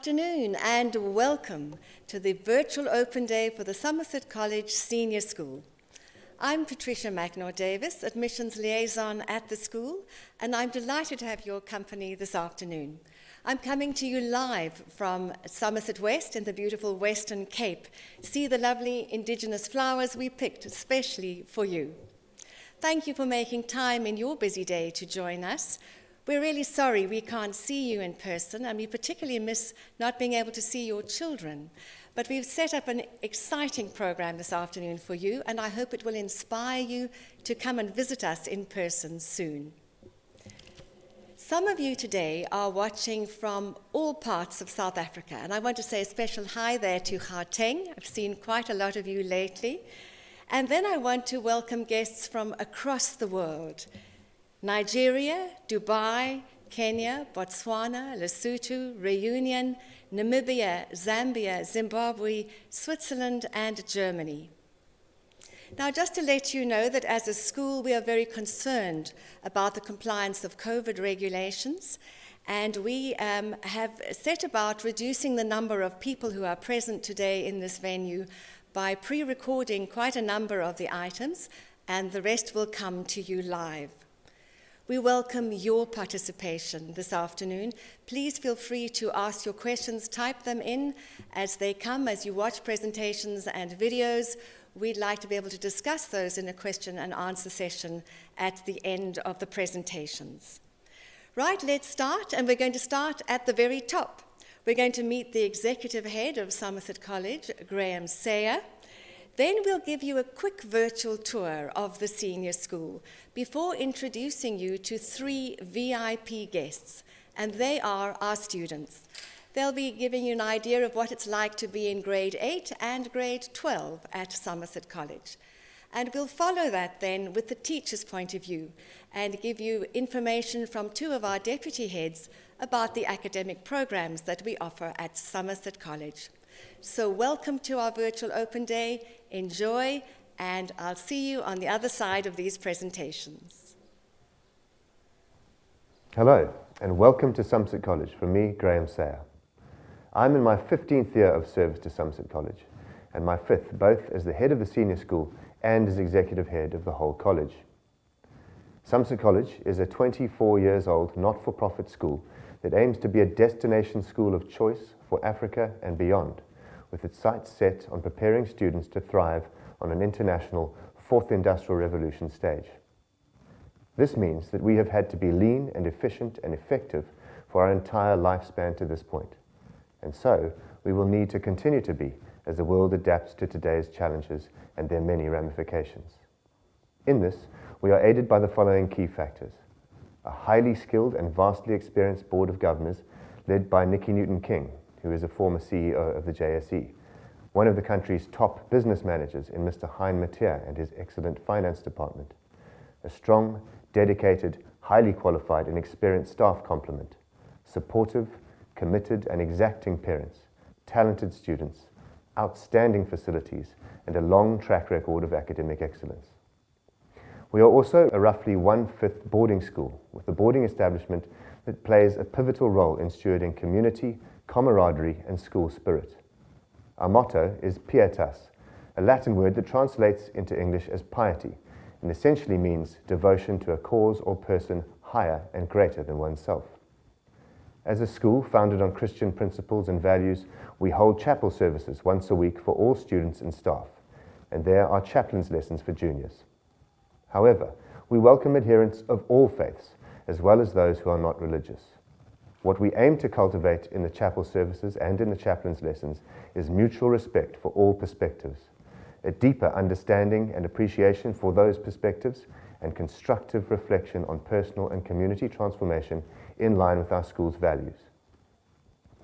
afternoon and welcome to the virtual open day for the Somerset College Senior School. I'm Patricia Magnaw-Davis, Admissions Liaison at the school, and I'm delighted to have your company this afternoon. I'm coming to you live from Somerset West in the beautiful Western Cape. See the lovely indigenous flowers we picked especially for you. Thank you for making time in your busy day to join us. We're really sorry we can't see you in person, and we particularly miss not being able to see your children. But we've set up an exciting program this afternoon for you, and I hope it will inspire you to come and visit us in person soon. Some of you today are watching from all parts of South Africa, and I want to say a special hi there to Gauteng. I've seen quite a lot of you lately. And then I want to welcome guests from across the world. Nigeria, Dubai, Kenya, Botswana, Lesotho, Reunion, Namibia, Zambia, Zimbabwe, Switzerland, and Germany. Now, just to let you know that as a school, we are very concerned about the compliance of COVID regulations, and we have set about reducing the number of people who are present today in this venue by pre-recording quite a number of the items, and the rest will come to you live. We welcome your participation this afternoon. Please feel free to ask your questions, type them in as they come, as you watch presentations and videos. We'd like to be able to discuss those in a question and answer session at the end of the presentations. Right, let's start, and we're going to start at the very top. We're going to meet the executive head of Somerset College, Graham Sayer. Then we'll give you a quick virtual tour of the senior school before introducing you to 3 VIP guests, and they are our students. They'll be giving you an idea of what it's like to be in grade 8 and grade 12 at Somerset College. And we'll follow that then with the teacher's point of view and give you information from 2 of our deputy heads about the academic programs that we offer at Somerset College. So welcome to our virtual open day. Enjoy, and I'll see you on the other side of these presentations. Hello, and welcome to Somerset College from me, Graham Sayer. I'm in my 15th year of service to Somerset College, and my 5th both as the head of the senior school and as executive head of the whole college. Somerset College is a 24 years old not-for-profit school that aims to be a destination school of choice for Africa and beyond, with its sights set on preparing students to thrive on an international 4th Industrial Revolution stage. This means that we have had to be lean and efficient and effective for our entire lifespan to this point. And so, we will need to continue to be as the world adapts to today's challenges and their many ramifications. In this, we are aided by the following key factors: a highly skilled and vastly experienced board of governors led by Nikki Newton-King, who is a former CEO of the JSE, one of the country's top business managers in Mr. Hein Mateer and his excellent finance department, a strong, dedicated, highly qualified and experienced staff complement, supportive, committed and exacting parents, talented students, outstanding facilities, and a long track record of academic excellence. We are also a roughly 1/5 boarding school, with a boarding establishment that plays a pivotal role in stewarding community, camaraderie, and school spirit. Our motto is pietas, a Latin word that translates into English as piety, and essentially means devotion to a cause or person higher and greater than oneself. As a school founded on Christian principles and values, we hold chapel services once a week for all students and staff, and there are chaplain's lessons for juniors. However, we welcome adherents of all faiths, as well as those who are not religious. What we aim to cultivate in the chapel services and in the chaplain's lessons is mutual respect for all perspectives, a deeper understanding and appreciation for those perspectives, and constructive reflection on personal and community transformation in line with our school's values.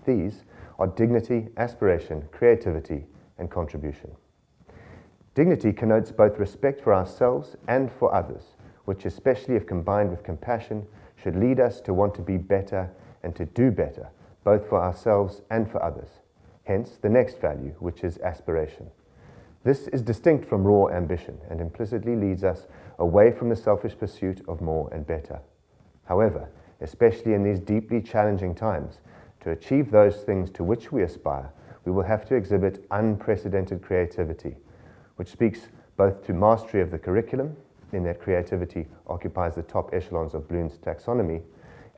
These are dignity, aspiration, creativity, and contribution. Dignity connotes both respect for ourselves and for others, which, especially if combined with compassion, should lead us to want to be better and to do better, both for ourselves and for others. Hence, the next value, which is aspiration. This is distinct from raw ambition and implicitly leads us away from the selfish pursuit of more and better. However, especially in these deeply challenging times, to achieve those things to which we aspire, we will have to exhibit unprecedented creativity, which speaks both to mastery of the curriculum, in that creativity occupies the top echelons of Bloom's taxonomy,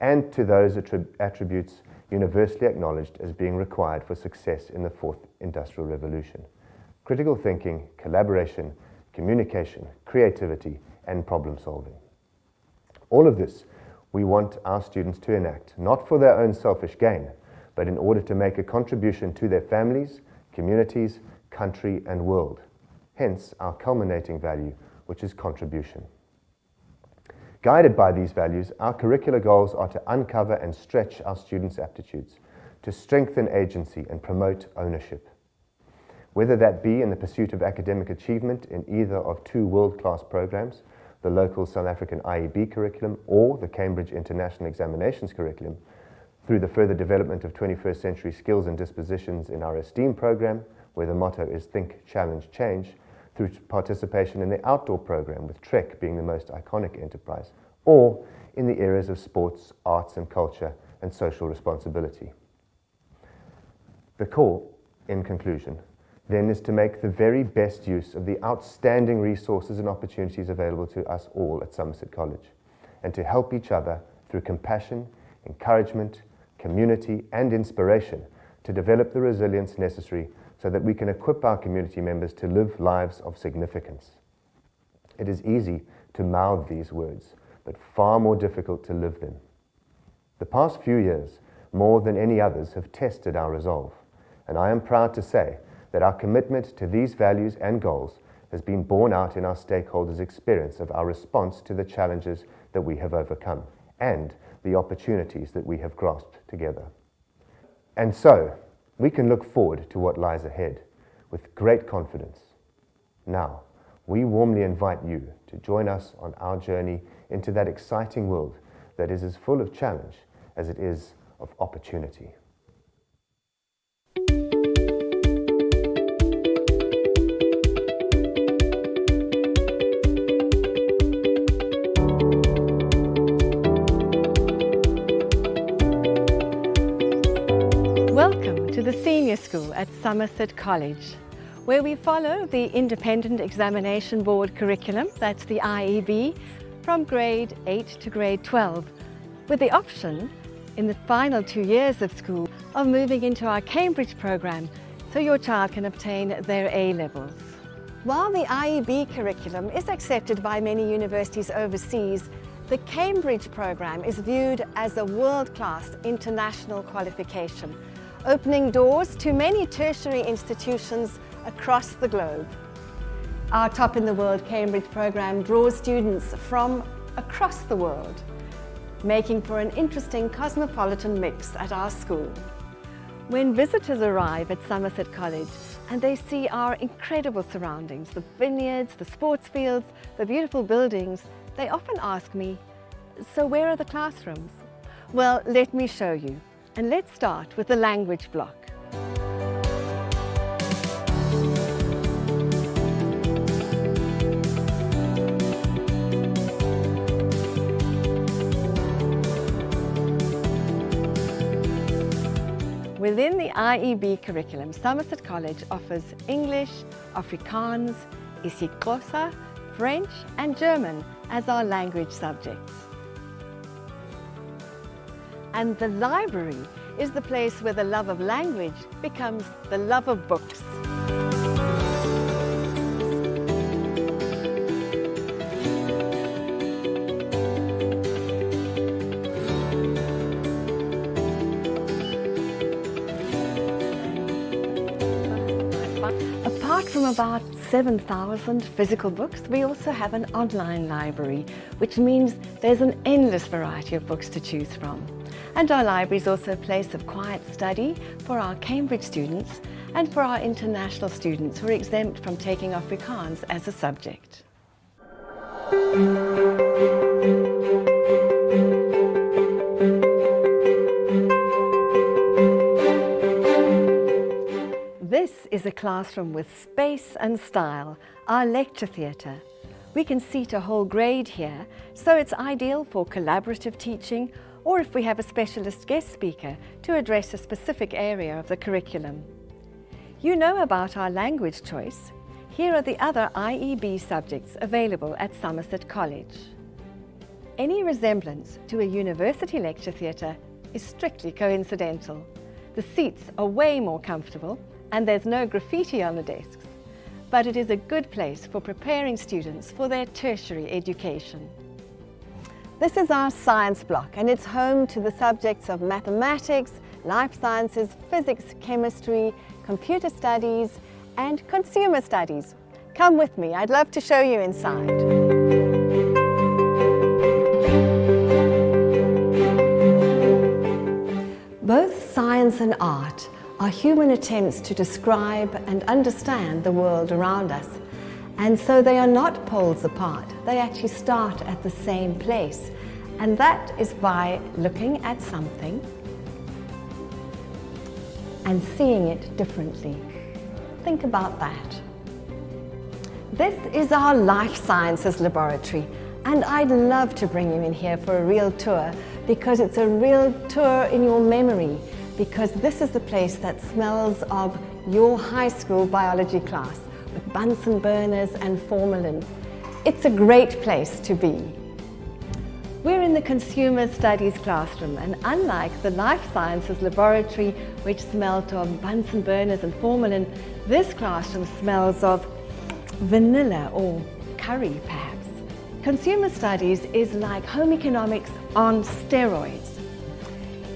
and to those attributes universally acknowledged as being required for success in the fourth industrial revolution: critical thinking, collaboration, communication, creativity, and problem solving. All of this we want our students to enact, not for their own selfish gain, but in order to make a contribution to their families, communities, country, and world. Hence our culminating value, which is contribution. Guided by these values, our curricular goals are to uncover and stretch our students' aptitudes, to strengthen agency and promote ownership. Whether that be in the pursuit of academic achievement in either of two world-class programs, the local South African IEB curriculum or the Cambridge International Examinations curriculum, through the further development of 21st century skills and dispositions in our STEAM program, where the motto is Think, Challenge, Change, through participation in the outdoor program, with Trek being the most iconic enterprise, or in the areas of sports, arts and culture, and social responsibility. The core, in conclusion, then is to make the very best use of the outstanding resources and opportunities available to us all at Somerset College, and to help each other through compassion, encouragement, community, and inspiration to develop the resilience necessary so that we can equip our community members to live lives of significance. It is easy to mouth these words, but far more difficult to live them. The past few years, more than any others, have tested our resolve, and I am proud to say that our commitment to these values and goals has been borne out in our stakeholders' experience of our response to the challenges that we have overcome and the opportunities that we have grasped together. And so, we can look forward to what lies ahead with great confidence. Now, we warmly invite you to join us on our journey into that exciting world that is as full of challenge as it is of opportunity. Welcome to the Senior School at Somerset College, where we follow the Independent Examination Board curriculum, that's the IEB, from grade 8 to grade 12, with the option in the final 2 years of school of moving into our Cambridge program so your child can obtain their A-levels. While the IEB curriculum is accepted by many universities overseas, the Cambridge program is viewed as a world-class international qualification, opening doors to many tertiary institutions across the globe. Our Top in the World Cambridge program draws students from across the world, making for an interesting cosmopolitan mix at our school. When visitors arrive at Somerset College and they see our incredible surroundings, the vineyards, the sports fields, the beautiful buildings, they often ask me, so where are the classrooms? Well, let me show you. And let's start with the language block. Within the IEB curriculum, Somerset College offers English, Afrikaans, isiXhosa, French and German as our language subjects. And the library is the place where the love of language becomes the love of books. Apart from about 7,000 physical books, we also have an online library, which means there's an endless variety of books to choose from. And our library is also a place of quiet study for our Cambridge students and for our international students who are exempt from taking Afrikaans as a subject. This is a classroom with space and style, our lecture theatre. We can seat a whole grade here, so it's ideal for collaborative teaching or if we have a specialist guest speaker to address a specific area of the curriculum. You know about our language choice. Here are the other IEB subjects available at Somerset College. Any resemblance to a university lecture theatre is strictly coincidental. The seats are way more comfortable and there's no graffiti on the desks, but it is a good place for preparing students for their tertiary education. This is our science block and it's home to the subjects of mathematics, life sciences, physics, chemistry, computer studies and consumer studies. Come with me, I'd love to show you inside. Both science and art are human attempts to describe and understand the world around us. And so they are not poles apart, they actually start at the same place. And that is by looking at something and seeing it differently. Think about that. This is our life sciences laboratory, and I'd love to bring you in here for a real tour, because it's a real tour in your memory, because this is the place that smells of your high school biology class with Bunsen burners and formalin. It's a great place to be. We're in the Consumer Studies classroom, and unlike the Life Sciences laboratory, which smelled of Bunsen burners and formalin, this classroom smells of vanilla or curry perhaps. Consumer Studies is like home economics on steroids.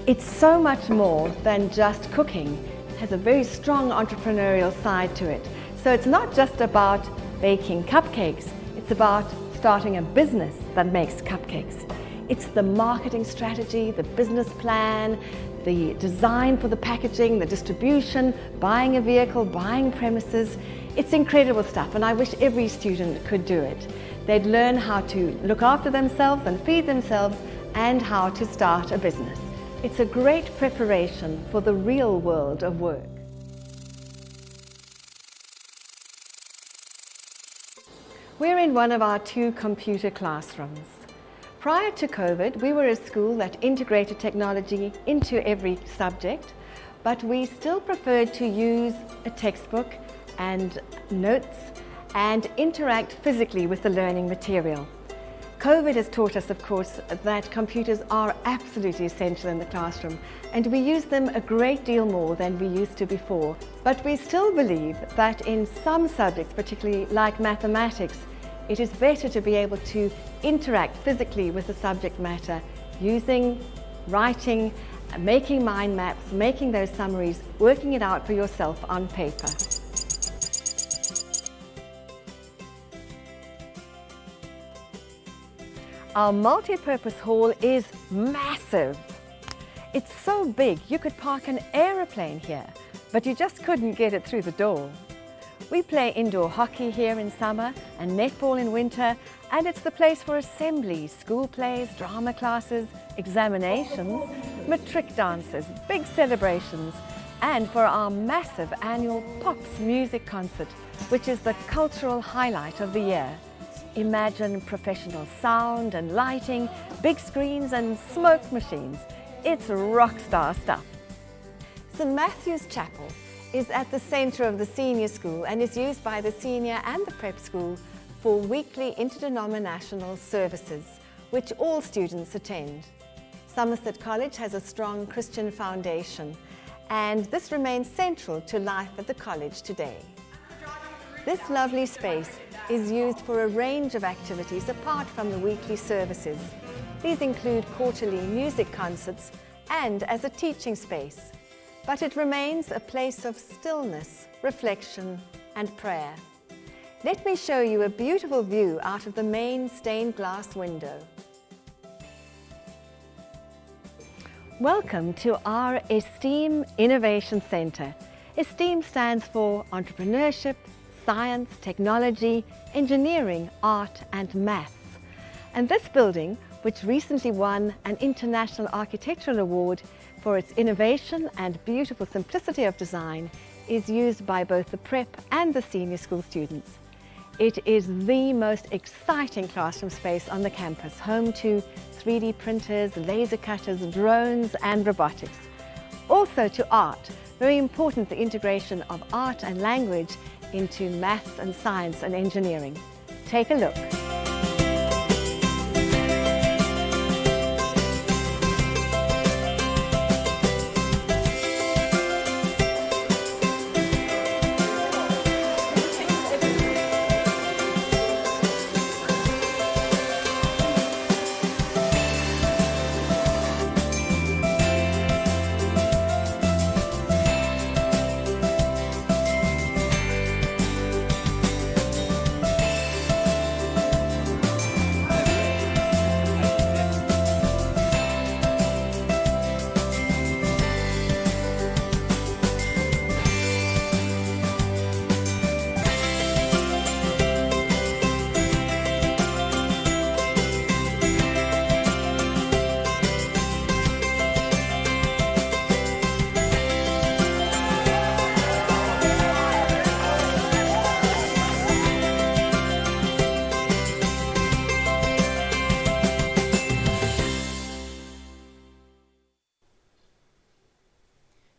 It's so much more than just cooking. It has a very strong entrepreneurial side to it. So it's not just about baking cupcakes, it's about starting a business that makes cupcakes. It's the marketing strategy, the business plan, the design for the packaging, the distribution, buying a vehicle, buying premises. It's incredible stuff, and I wish every student could do it. They'd learn how to look after themselves and feed themselves, and how to start a business. It's a great preparation for the real world of work. We're in one of our 2 computer classrooms. Prior to COVID, we were a school that integrated technology into every subject, but we still preferred to use a textbook and notes and interact physically with the learning material. COVID has taught us, of course, that computers are absolutely essential in the classroom, and we use them a great deal more than we used to before. But we still believe that in some subjects, particularly like mathematics, it is better to be able to interact physically with the subject matter, using, writing, making mind maps, making those summaries, working it out for yourself on paper. Our multi-purpose hall is massive. It's so big you could park an aeroplane here, but you just couldn't get it through the door. We play indoor hockey here in summer and netball in winter, and it's the place for assemblies, school plays, drama classes, examinations, matric dances, big celebrations, and for our massive annual Pops music concert, which is the cultural highlight of the year. Imagine professional sound and lighting, big screens and smoke machines. It's rock star stuff. St. Matthew's Chapel is at the centre of the senior school and is used by the senior and the prep school for weekly interdenominational services, which all students attend. Somerset College has a strong Christian foundation, and this remains central to life at the college today. This lovely space is used for a range of activities apart from the weekly services. These include quarterly music concerts and as a teaching space. But it remains a place of stillness, reflection and prayer. Let me show you a beautiful view out of the main stained glass window. Welcome to our ESTEAM Innovation Centre. ESTEAM stands for Entrepreneurship, Science, Technology, Engineering, Art and Maths. And this building, which recently won an International Architectural Award for its innovation and beautiful simplicity of design, is used by both the prep and the senior school students. It is the most exciting classroom space on the campus, home to 3D printers, laser cutters, drones and robotics. Also to art, very important, the integration of art and language into maths and science and engineering. Take a look.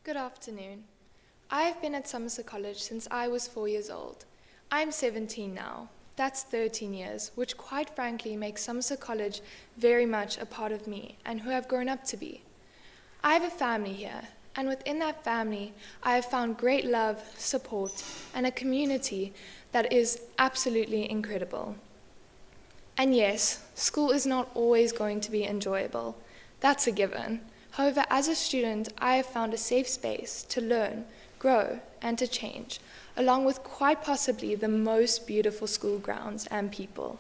Good afternoon. I have been at Somerset College since I was 4 years old. I'm 17 now. That's 13 years, which quite frankly makes Somerset College very much a part of me and who I've grown up to be. I have a family here, and within that family, I have found great love, support, and a community that is absolutely incredible. And yes, school is not always going to be enjoyable. That's a given. However, as a student, I have found a safe space to learn, grow, and to change, along with quite possibly the most beautiful school grounds and people.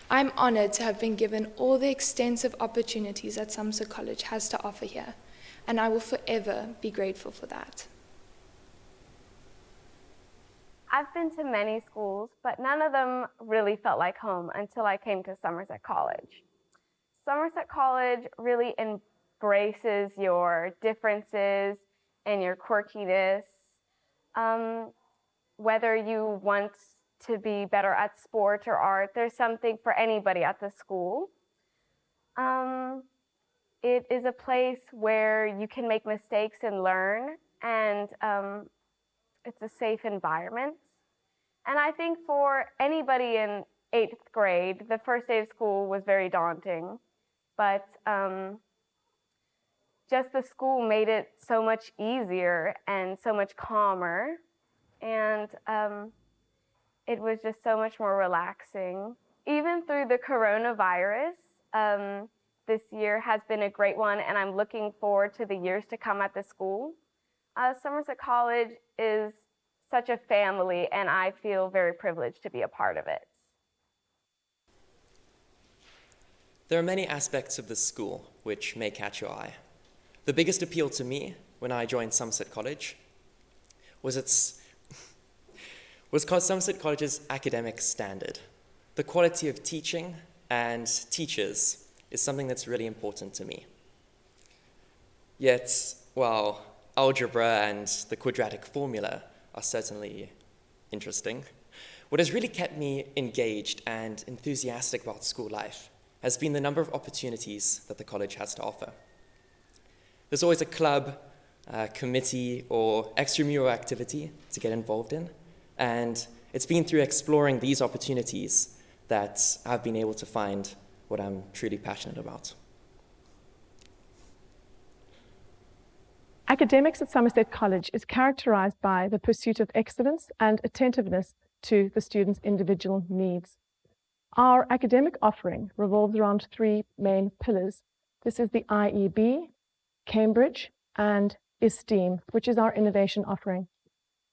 I'm honored to have been given all the extensive opportunities that Somerset College has to offer here, and I will forever be grateful for that. I've been to many schools, but none of them really felt like home until I came to Somerset College. Somerset College really embraces your differences and your quirkiness. Whether you want to be better at sport or art, there's something for anybody at the school. It is a place where you can make mistakes and learn, and it's a safe environment. And I think for anybody in 8th grade, the first day of school was very daunting, but just the school made it so much easier and so much calmer, and it was just so much more relaxing. Even through the coronavirus, this year has been a great one, and I'm looking forward to the years to come at the school. Somerset College is such a family, and I feel very privileged to be a part of it. There are many aspects of this school which may catch your eye. The biggest appeal to me when I joined Somerset College was Somerset College's academic standard. The quality of teaching and teachers is something that's really important to me. Yet, while algebra and the quadratic formula are certainly interesting, what has really kept me engaged and enthusiastic about school life has been the number of opportunities that the college has to offer. There's always a club, committee, or extramural activity to get involved in, and it's been through exploring these opportunities that I've been able to find what I'm truly passionate about. Academics at Somerset College is characterized by the pursuit of excellence and attentiveness to the students' individual needs. Our academic offering revolves around 3 main pillars. This is the IEB, Cambridge, and Esteem, which is our innovation offering.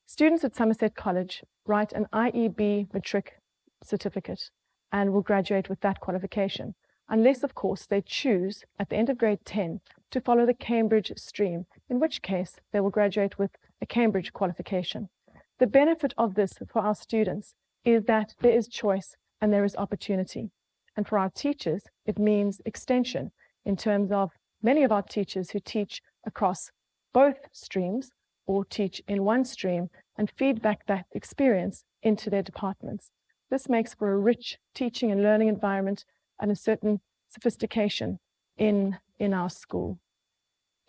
Students at Somerset College write an IEB matric certificate and will graduate with that qualification, unless, of course, they choose at the end of grade 10 to follow the Cambridge stream, in which case they will graduate with a Cambridge qualification. The benefit of this for our students is that there is choice and there is opportunity. And for our teachers, it means extension in terms of many of our teachers who teach across both streams or teach in one stream and feedback that experience into their departments. This makes for a rich teaching and learning environment and a certain sophistication in our school.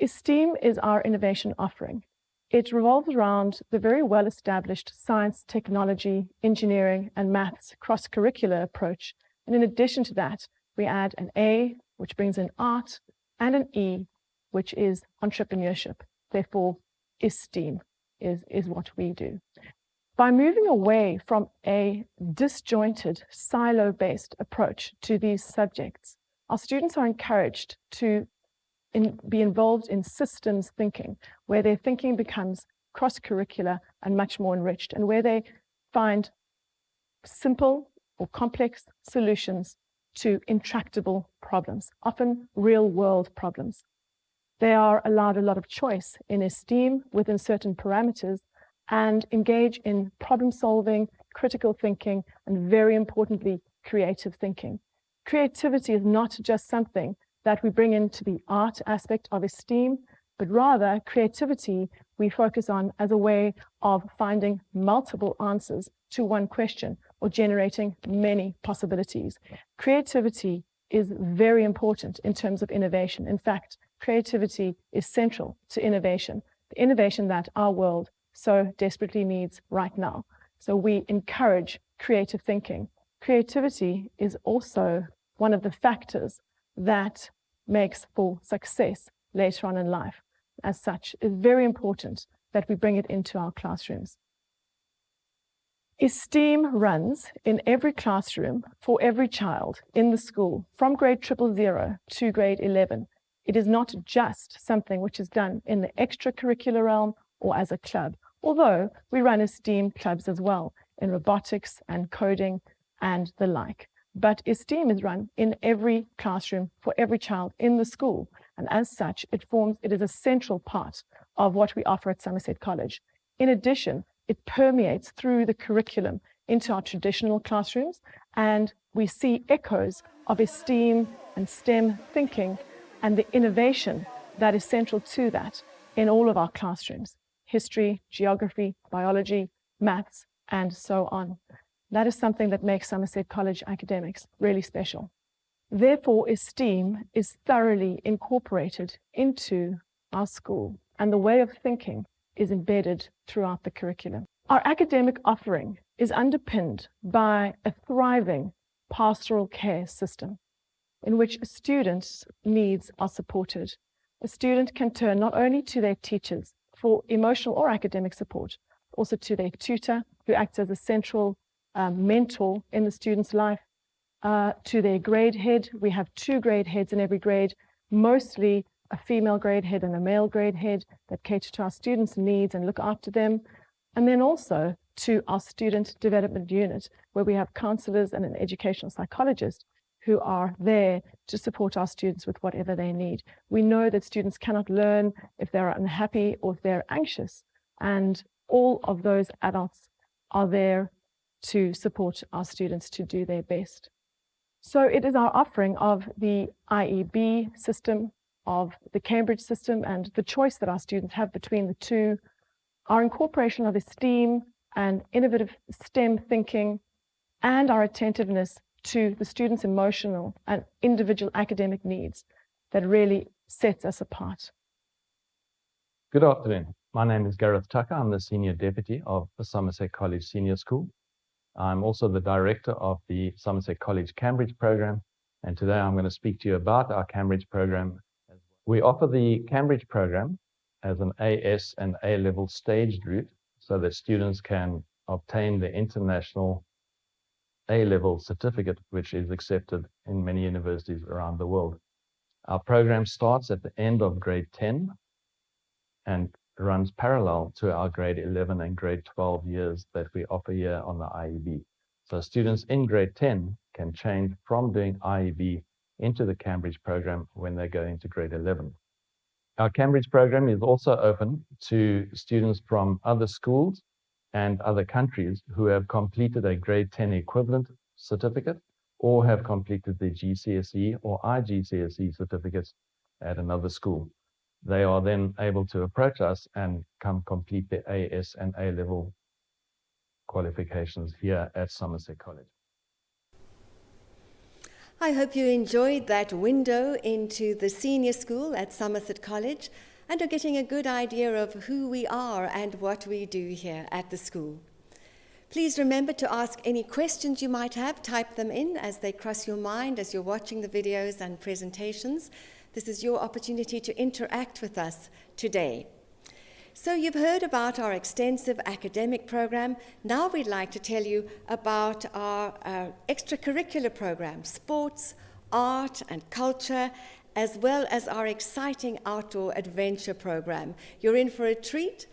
STEAM is our innovation offering. It revolves around the very well-established science, technology, engineering, and maths cross-curricular approach. And in addition to that, we add an A, which brings in art, and an E, which is entrepreneurship. Therefore, STEAM is what we do. By moving away from a disjointed, silo-based approach to these subjects, our students are encouraged to be involved in systems thinking, where their thinking becomes cross-curricular and much more enriched, and where they find simple or complex solutions to intractable problems, often real-world problems. They are allowed a lot of choice in STEAM within certain parameters and engage in problem solving, critical thinking, and very importantly, creative thinking. Creativity is not just something that we bring into the art aspect of STEAM, but rather creativity we focus on as a way of finding multiple answers to one question or generating many possibilities. Creativity is very important in terms of innovation. In fact, creativity is central to innovation, the innovation that our world so desperately needs right now. So we encourage creative thinking. Creativity is also one of the factors that makes for success later on in life. As such, it's very important that we bring it into our classrooms. STEAM runs in every classroom for every child in the school from grade 000 to grade 11. It is not just something which is done in the extracurricular realm or as a club, although we run STEAM clubs as well in robotics and coding and the like. But STEAM is run in every classroom for every child in the school. And as such, it is a central part of what we offer at Somerset College. In addition, it permeates through the curriculum into our traditional classrooms, and we see echoes of STEAM and STEM thinking and the innovation that is central to that in all of our classrooms: history, geography, biology, maths, and so on. That is something that makes Somerset College academics really special. Therefore, STEAM is thoroughly incorporated into our school, and the way of thinking is embedded throughout the curriculum. Our academic offering is underpinned by a thriving pastoral care system in which a student's needs are supported. A student can turn not only to their teachers for emotional or academic support, but also to their tutor, who acts as a central mentor in the student's life, to their grade head. We have 2 grade heads in every grade, mostly a female grade head and a male grade head that cater to our students' needs and look after them. And then also to our student development unit, where we have counselors and an educational psychologist who are there to support our students with whatever they need. We know that students cannot learn if they're unhappy or if they're anxious, and all of those adults are there to support our students to do their best. So it is our offering of the IEB system, of the Cambridge system, and the choice that our students have between the two, our incorporation of STEAM and innovative STEM thinking, and our attentiveness to the students' emotional and individual academic needs that really sets us apart. Good afternoon. My name is Gareth Tucker. I'm the Senior Deputy of the Somerset College Senior School. I'm also the Director of the Somerset College Cambridge program, and today I'm going to speak to you about our Cambridge program. We offer the Cambridge program as an AS and A-level staged route so that students can obtain the international A-level certificate, which is accepted in many universities around the world. Our program starts at the end of grade 10 and runs parallel to our grade 11 and grade 12 years that we offer here on the IEB. So students in grade 10 can change from doing IEB into the Cambridge program when they go into grade 11. Our Cambridge program is also open to students from other schools and other countries who have completed a grade 10 equivalent certificate or have completed the GCSE or IGCSE certificates at another school. They are then able to approach us and come complete the AS and A-level qualifications here at Somerset College. I hope you enjoyed that window into the senior school at Somerset College and are getting a good idea of who we are and what we do here at the school. Please remember to ask any questions you might have, type them in as they cross your mind as you're watching the videos and presentations. This is your opportunity to interact with us today. So you've heard about our extensive academic program. Now we'd like to tell you about our extracurricular program, sports, art and culture, as well as our exciting outdoor adventure program. You're in for a treat.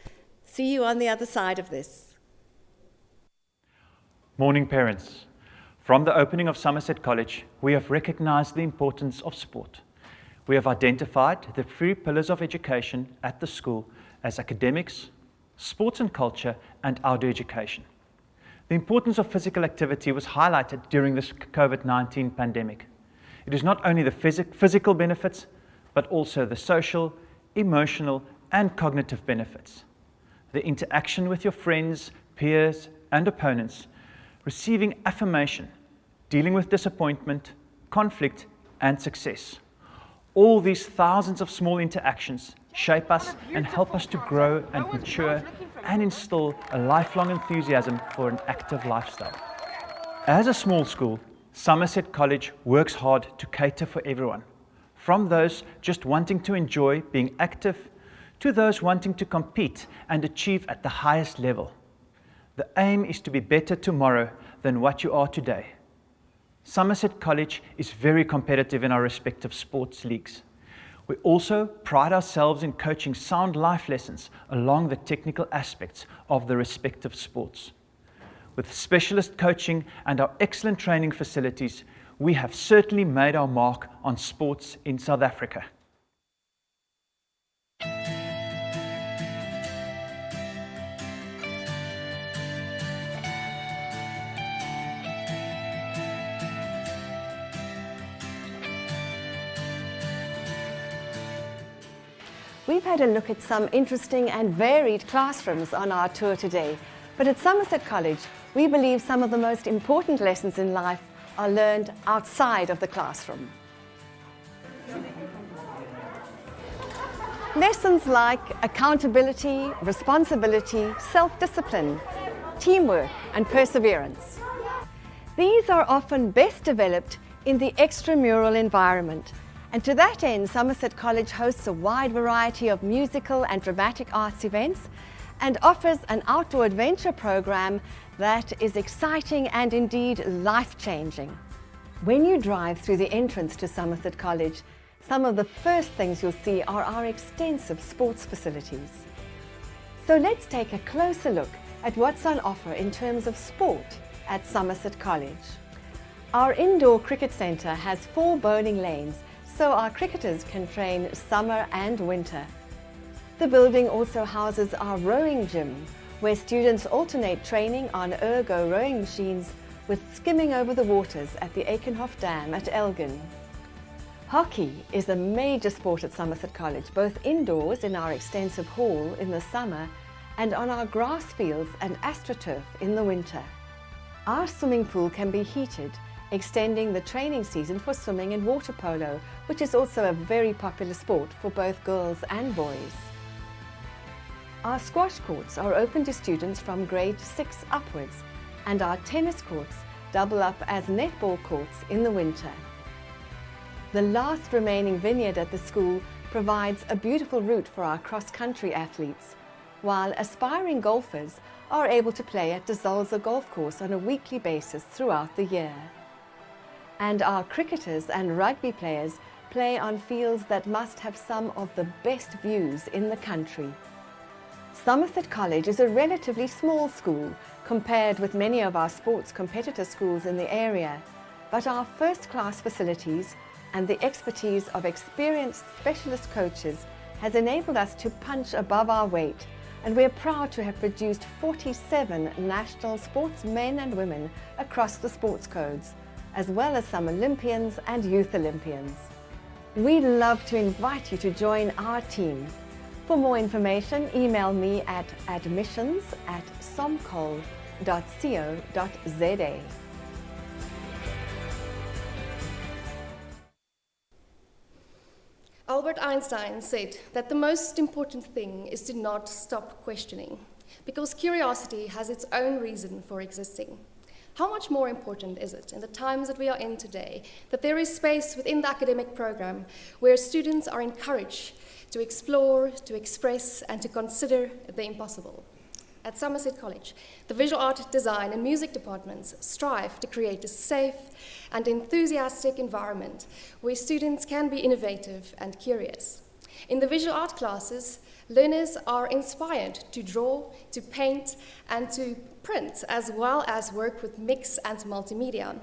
See you on the other side of this. Morning, parents. From the opening of Somerset College, we have recognized the importance of sport. We have identified the 3 pillars of education at the school as academics, sports and culture, and outdoor education. The importance of physical activity was highlighted during this COVID-19 pandemic. It is not only the physical benefits, but also the social, emotional, and cognitive benefits. The interaction with your friends, peers, and opponents, receiving affirmation, dealing with disappointment, conflict, and success. All these thousands of small interactions shape us and help us to grow and mature and instill a lifelong enthusiasm for an active lifestyle. As a small school, Somerset College works hard to cater for everyone, from those just wanting to enjoy being active to those wanting to compete and achieve at the highest level. The aim is to be better tomorrow than what you are today. Somerset College is very competitive in our respective sports leagues. We also pride ourselves in coaching sound life lessons along the technical aspects of the respective sports. With specialist coaching and our excellent training facilities, we have certainly made our mark on sports in South Africa. We've had a look at some interesting and varied classrooms on our tour today, but at Somerset College, we believe some of the most important lessons in life are learned outside of the classroom. Lessons like accountability, responsibility, self-discipline, teamwork, and perseverance. These are often best developed in the extramural environment. And to that end, Somerset College hosts a wide variety of musical and dramatic arts events and offers an outdoor adventure program that is exciting and indeed life-changing. When you drive through the entrance to Somerset College, some of the first things you'll see are our extensive sports facilities. So let's take a closer look at what's on offer in terms of sport at Somerset College. Our indoor cricket centre has 4 bowling lanes, so our cricketers can train summer and winter. The building also houses our rowing gym, where students alternate training on ergo rowing machines with skimming over the waters at the Aikenhof Dam at Elgin. Hockey is a major sport at Somerset College, both indoors in our extensive hall in the summer and on our grass fields and AstroTurf in the winter. Our swimming pool can be heated, extending the training season for swimming and water polo, which is also a very popular sport for both girls and boys. Our squash courts are open to students from grade 6 upwards, and our tennis courts double up as netball courts in the winter. The last remaining vineyard at the school provides a beautiful route for our cross-country athletes, while aspiring golfers are able to play at De Zolze Golf Course on a weekly basis throughout the year. And our cricketers and rugby players play on fields that must have some of the best views in the country. Somerset College is a relatively small school compared with many of our sports competitor schools in the area, but our first-class facilities and the expertise of experienced specialist coaches has enabled us to punch above our weight, and we're proud to have produced 47 national sportsmen and women across the sports codes, as well as some Olympians and Youth Olympians. We'd love to invite you to join our team. For more information, email me at admissions@somcol.org.za. summerset.co.za. Albert Einstein said that the most important thing is to not stop questioning, because curiosity has its own reason for existing. How much more important is it in the times that we are in today that there is space within the academic program where students are encouraged to explore, to express, and to consider the impossible? At Somerset College, the visual art, design, and music departments strive to create a safe and enthusiastic environment where students can be innovative and curious. In the visual art classes, learners are inspired to draw, to paint, and to print, as well as work with mix and multimedia.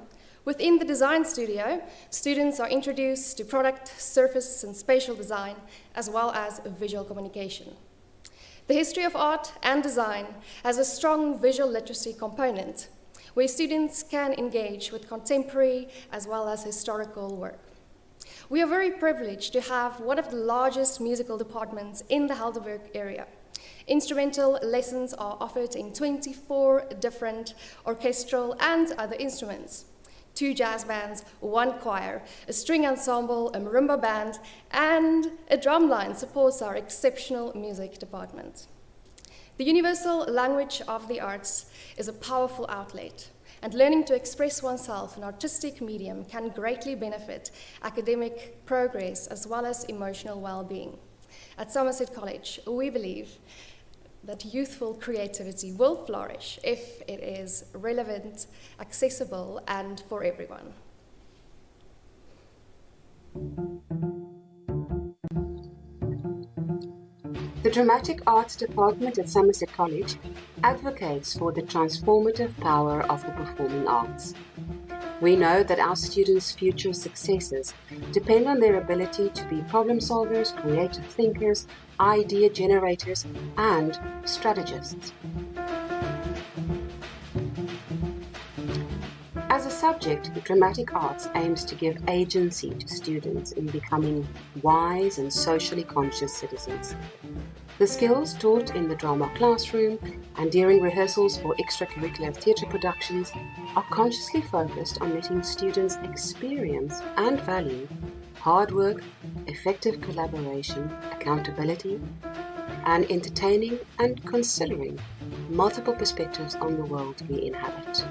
Within the design studio, students are introduced to product, surface, and spatial design, as well as visual communication. The history of art and design has a strong visual literacy component, where students can engage with contemporary as well as historical work. We are very privileged to have one of the largest musical departments in the Heidelberg area. Instrumental lessons are offered in 24 different orchestral and other instruments. 2 jazz bands, 1 choir, a string ensemble, a marimba band, and a drumline supports our exceptional music department. The universal language of the arts is a powerful outlet, and learning to express oneself in artistic medium can greatly benefit academic progress as well as emotional well-being. At Somerset College, we believe that youthful creativity will flourish if it is relevant, accessible, and for everyone. The Dramatic Arts Department at Somerset College advocates for the transformative power of the performing arts. We know that our students' future successes depend on their ability to be problem solvers, creative thinkers, idea generators, and strategists. As a subject, dramatic arts aims to give agency to students in becoming wise and socially conscious citizens. The skills taught in the drama classroom and during rehearsals for extracurricular theatre productions are consciously focused on letting students experience and value hard work, effective collaboration, accountability, and entertaining and considering multiple perspectives on the world we inhabit.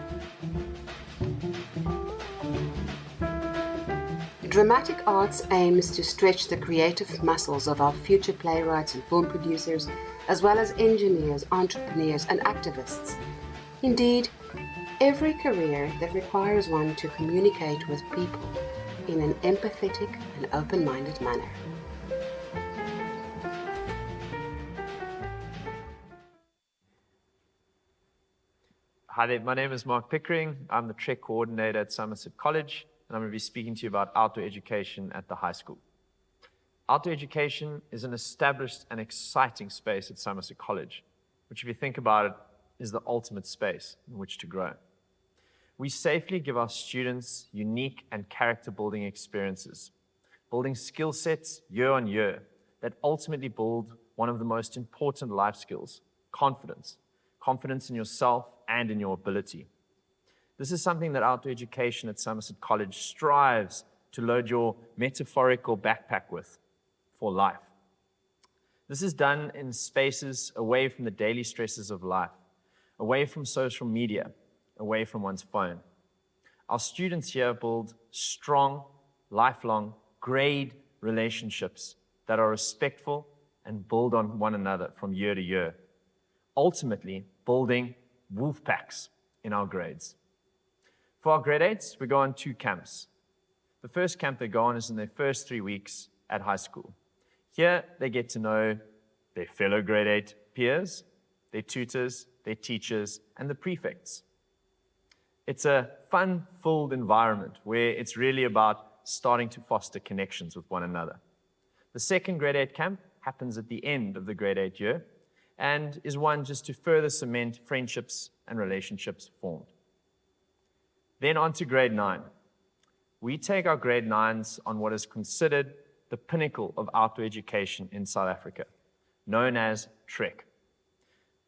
Dramatic arts aims to stretch the creative muscles of our future playwrights and film producers, as well as engineers, entrepreneurs, and activists. Indeed, every career that requires one to communicate with people in an empathetic and open-minded manner. Hi there, my name is Mark Pickering. I'm the Trek Coordinator at Somerset College, and I'm going to be speaking to you about outdoor education at the high school. Outdoor education is an established and exciting space at Somerset College, which if you think about it, is the ultimate space in which to grow. We safely give our students unique and character-building experiences, building skill sets year on year that ultimately build one of the most important life skills, confidence. Confidence in yourself and in your ability. This is something that outdoor education at Somerset College strives to load your metaphorical backpack with for life. This is done in spaces away from the daily stresses of life, away from social media, away from one's phone. Our students here build strong, lifelong, grade relationships that are respectful and build on one another from year to year, ultimately building wolf packs in our grades. For our grade 8s, we go on 2 camps. The first camp they go on is in their first 3 weeks at high school. Here, they get to know their fellow grade 8 peers, their tutors, their teachers, and the prefects. It's a fun-filled environment where it's really about starting to foster connections with one another. The second grade 8 camp happens at the end of the grade 8 year and is one just to further cement friendships and relationships formed. Then on to grade 9. We take our grade 9s on what is considered the pinnacle of outdoor education in South Africa, known as Trek.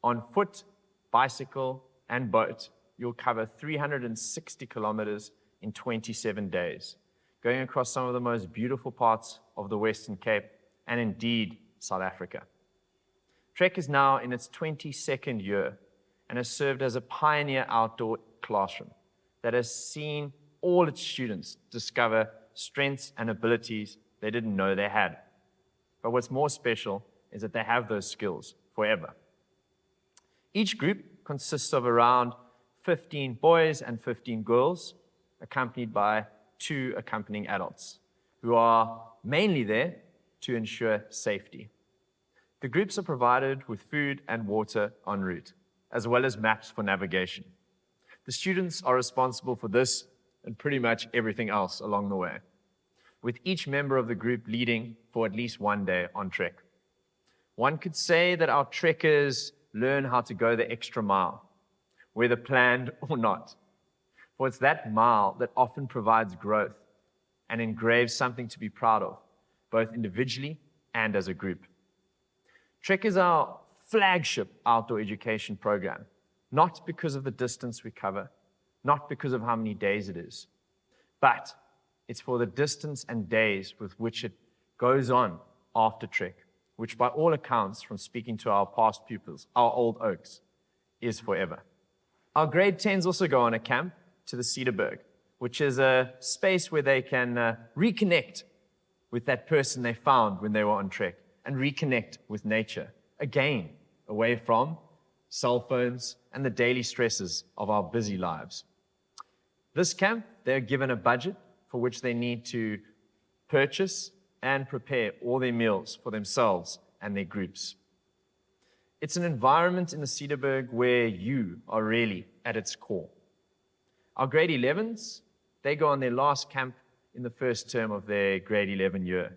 On foot, bicycle, and boat, you'll cover 360 kilometers in 27 days, going across some of the most beautiful parts of the Western Cape and indeed South Africa. Trek is now in its 22nd year and has served as a pioneer outdoor classroom that has seen all its students discover strengths and abilities they didn't know they had. But what's more special is that they have those skills forever. Each group consists of around 15 boys and 15 girls, accompanied by 2 accompanying adults, who are mainly there to ensure safety. The groups are provided with food and water en route, as well as maps for navigation. The students are responsible for this and pretty much everything else along the way, with each member of the group leading for at least one day on trek. One could say that our trekkers learn how to go the extra mile, whether planned or not. For it's that mile that often provides growth and engraves something to be proud of, both individually and as a group. Trek is our flagship outdoor education program, not because of the distance we cover, not because of how many days it is, but it's for the distance and days with which it goes on after Trek, which by all accounts, from speaking to our past pupils, our old oaks, is forever. Our grade 10s also go on a camp to the Cedarburg, which is a space where they can reconnect with that person they found when they were on Trek and reconnect with nature, again, away from cell phones and the daily stresses of our busy lives. This camp, they're given a budget for which they need to purchase and prepare all their meals for themselves and their groups. It's an environment in the Cedarburg where you are really at its core. Our grade 11s, they go on their last camp in the first term of their grade 11 year.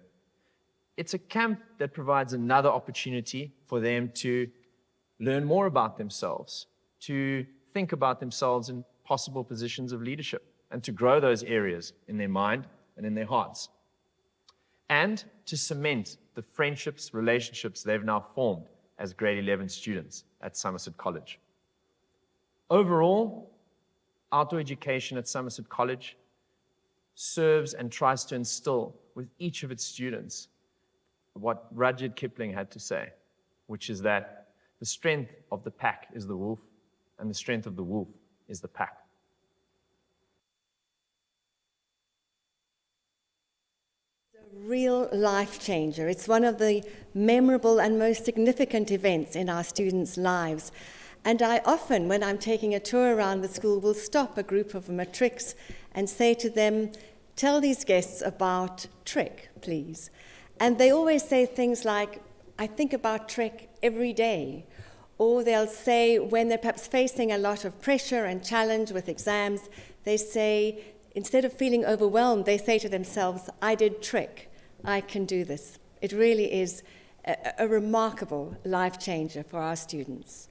It's a camp that provides another opportunity for them to learn more about themselves, to think about themselves in possible positions of leadership, and to grow those areas in their mind and in their hearts, and to cement the friendships, relationships they've now formed as grade 11 students at Somerset College. Overall, outdoor education at Somerset College serves and tries to instill with each of its students what Rudyard Kipling had to say, which is that the strength of the pack is the wolf, and the strength of the wolf is the pack. Real life changer. It's one of the memorable and most significant events in our students' lives. And I often, when I'm taking a tour around the school, will stop a group of matrics and say to them, tell these guests about Trek, please. And they always say things like, I think about Trek every day. Or they'll say, when they're perhaps facing a lot of pressure and challenge with exams, they say, instead of feeling overwhelmed, they say to themselves, I did Trek, I can do this. It really is a remarkable life changer for our students.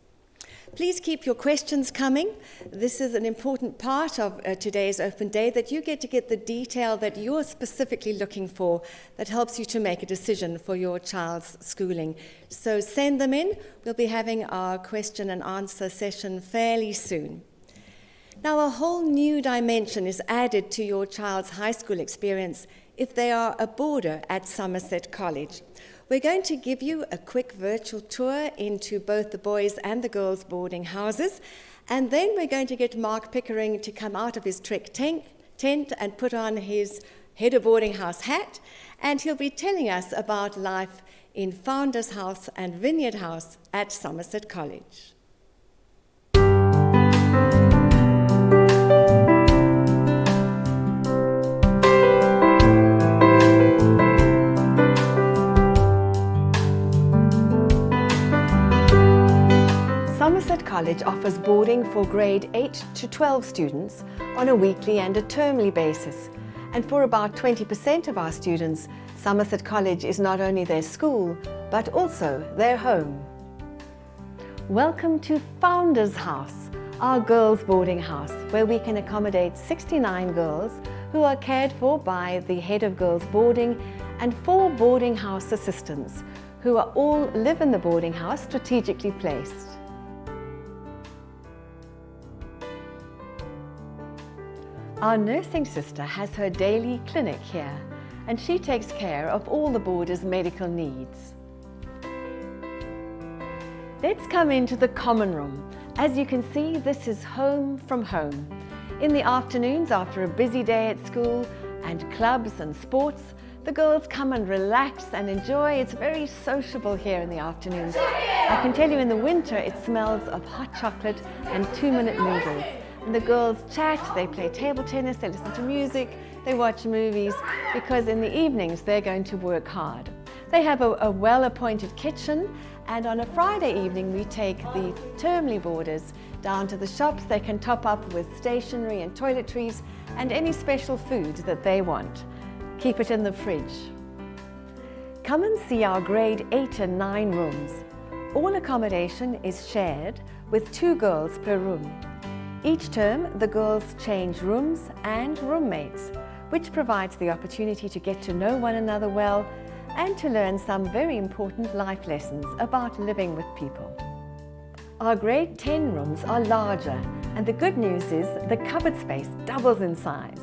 Please keep your questions coming. This is an important part of today's open day, that you get the detail that you're specifically looking for that helps you to make a decision for your child's schooling. So send them in. We'll be having our question and answer session fairly soon. Now, a whole new dimension is added to your child's high school experience if they are a boarder at Somerset College. We're going to give you a quick virtual tour into both the boys' and the girls' boarding houses, and then we're going to get Mark Pickering to come out of his Trek tent and put on his head of boarding house hat, and he'll be telling us about life in Founders House and Vineyard House at Somerset College. Somerset College offers boarding for grade 8 to 12 students on a weekly and a termly basis. And for about 20% of our students, Somerset College is not only their school, but also their home. Welcome to Founders House, our girls' boarding house, where we can accommodate 69 girls who are cared for by the head of girls' boarding and 4 boarding house assistants, who are all live in the boarding house strategically placed. Our nursing sister has her daily clinic here, and she takes care of all the boarders' medical needs. Let's come into the common room. As you can see, this is home from home. In the afternoons, after a busy day at school and clubs and sports, the girls come and relax and enjoy. It's very sociable here in the afternoons. I can tell you in the winter it smells of hot chocolate and 2-minute noodles. And the girls chat, they play table tennis, they listen to music, they watch movies, because in the evenings they're going to work hard. They have a well-appointed kitchen, and on a Friday evening we take the termly boarders down to the shops. They can top up with stationery and toiletries and any special food that they want. Keep it in the fridge. Come and see our grade 8 and 9 rooms. All accommodation is shared with 2 girls per room. Each term, the girls change rooms and roommates, which provides the opportunity to get to know one another well and to learn some very important life lessons about living with people. Our grade 10 rooms are larger, and the good news is the cupboard space doubles in size.